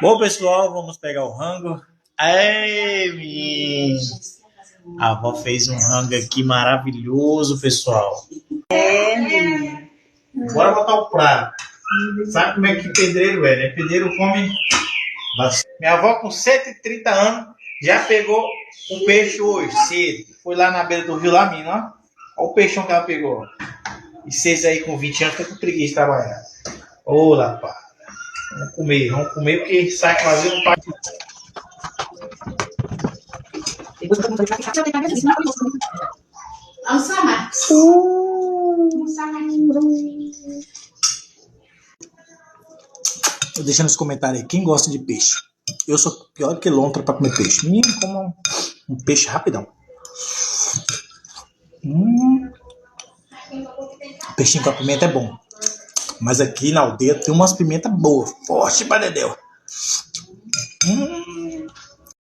Bom, pessoal, vamos pegar o rango. Ei, menino. A avó fez um rango aqui maravilhoso, pessoal. Bora botar o prato. Sabe como é que pedreiro é, né? Pedreiro come bastante. Minha avó, com 130 anos, já pegou um peixe hoje, cedo. Foi lá na beira do rio Lamino, ó. Olha o peixão que ela pegou. E vocês aí com 20 anos ficam com preguiça de trabalhar. Ô, lapá. Vamos comer porque sai fazendo parte. Deixa nos comentários aí quem gosta de peixe. Eu sou pior que lontra pra comer peixe. Como um peixe rapidão. Peixinho com a pimenta é bom. Mas aqui na aldeia tem umas pimentas boas. Forte para Dedéu.